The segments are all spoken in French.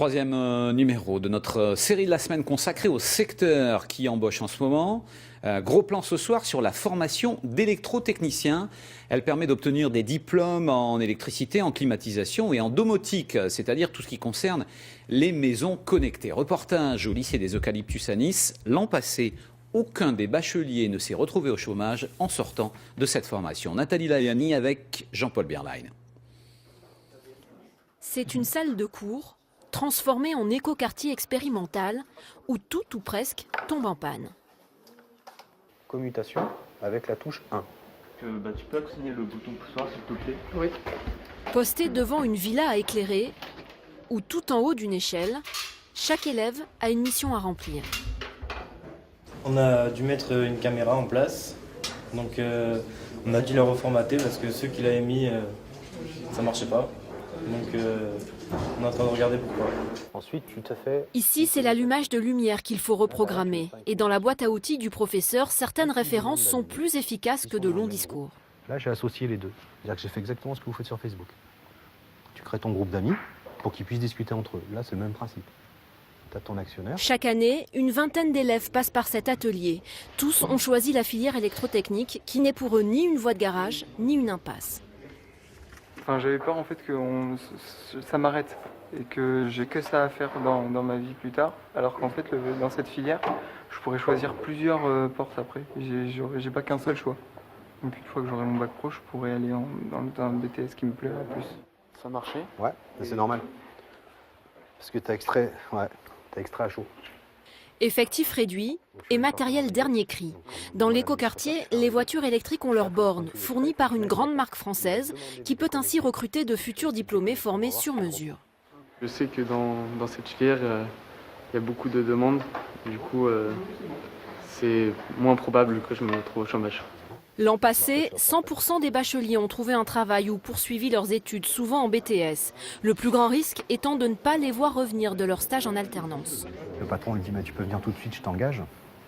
Troisième numéro de notre série de la semaine consacrée au secteur qui embauche en ce moment. Gros plan ce soir sur la formation d'électrotechnicien. Elle permet d'obtenir des diplômes en électricité, en climatisation et en domotique, c'est-à-dire tout ce qui concerne les maisons connectées. Reportage au lycée des Eucalyptus à Nice. L'an passé, aucun des bacheliers ne s'est retrouvé au chômage en sortant de cette formation. Nathalie Laliani avec Jean-Paul Bierlein. C'est une salle de cours transformée en écoquartier expérimental où tout ou presque tombe en panne. Commutation avec la touche 1. Tu peux actionner le bouton poussoir s'il te plaît? Oui. Posté devant une villa à éclairer ou tout en haut d'une échelle, chaque élève a une mission à remplir. On a dû mettre une caméra en place, donc on a dû la reformater parce que ceux qui l'avaient mis, ça marchait pas. Donc on est en train de regarder pourquoi. Ensuite, tu te fais... Ici, c'est l'allumage de lumière qu'il faut reprogrammer. Et dans la boîte à outils du professeur, certaines références sont plus efficaces que de longs discours. Là, j'ai associé les deux. C'est-à-dire que j'ai fait exactement ce que vous faites sur Facebook. Tu crées ton groupe d'amis pour qu'ils puissent discuter entre eux. Là, c'est le même principe. Tu as ton actionnaire. Chaque année, une vingtaine d'élèves passent par cet atelier. Tous ont choisi la filière électrotechnique, qui n'est pour eux ni une voie de garage, ni une impasse. J'avais peur en fait que ça m'arrête et que j'ai que ça à faire dans ma vie plus tard, alors qu'en fait dans cette filière, je pourrais choisir plusieurs portes après. J'ai pas qu'un seul choix. Donc une fois que j'aurai mon bac pro, je pourrais aller dans un BTS qui me plairait plus. Ça marchait? Ouais, c'est normal. Parce que tu as extrait à chaud. Effectif réduit et matériel dernier cri. Dans l'écoquartier, les voitures électriques ont leurs bornes, fournies par une grande marque française, qui peut ainsi recruter de futurs diplômés formés sur mesure. Je sais que dans cette filière, il y a beaucoup de demandes. Du coup, c'est moins probable que je me retrouve au chômage. L'an passé, 100% des bacheliers ont trouvé un travail ou poursuivi leurs études, souvent en BTS. Le plus grand risque étant de ne pas les voir revenir de leur stage en alternance. Le patron lui dit mais tu peux venir tout de suite, je t'engage.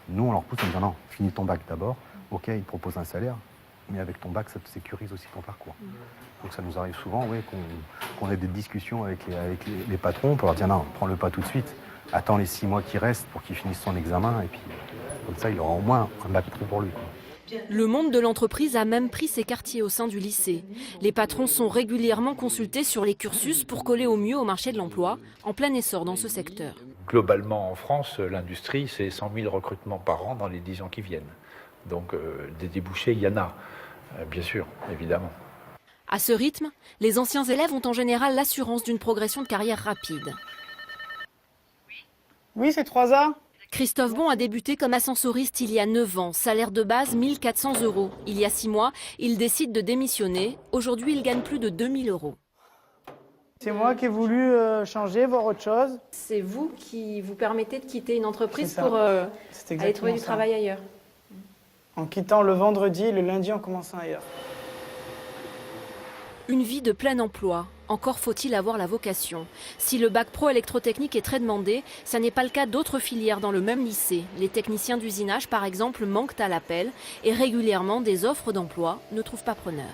Nous, on leur pousse en disant non, finis ton bac d'abord. Ok, il te propose un salaire, mais avec ton bac, ça te sécurise aussi ton parcours. Donc ça nous arrive souvent qu'on ait des discussions avec les patrons pour leur dire non, prends-le pas tout de suite. Attends les 6 mois qui restent pour qu'il finisse son examen et puis comme ça, il aura au moins un bac pro pour lui. Le monde de l'entreprise a même pris ses quartiers au sein du lycée. Les patrons sont régulièrement consultés sur les cursus pour coller au mieux au marché de l'emploi, en plein essor dans ce secteur. Globalement en France, l'industrie, c'est 100 000 recrutements par an dans les 10 ans qui viennent. Donc des débouchés, il y en a, bien sûr, évidemment. À ce rythme, les anciens élèves ont en général l'assurance d'une progression de carrière rapide. Oui, c'est 3A. Christophe Bon a débuté comme ascensoriste il y a 9 ans, salaire de base 1 400 €. Il y a 6 mois, il décide de démissionner. Aujourd'hui, il gagne plus de 2 000 €. C'est moi qui ai voulu changer, voir autre chose. C'est vous qui vous permettez de quitter une entreprise C'est ça. pour C'est aller trouver du ça. travail ailleurs. En quittant le vendredi et le lundi en commençant ailleurs. Une vie de plein emploi. Encore faut-il avoir la vocation. Si le bac pro électrotechnique est très demandé, ça n'est pas le cas d'autres filières dans le même lycée. Les techniciens d'usinage, par exemple, manquent à l'appel et régulièrement des offres d'emploi ne trouvent pas preneur.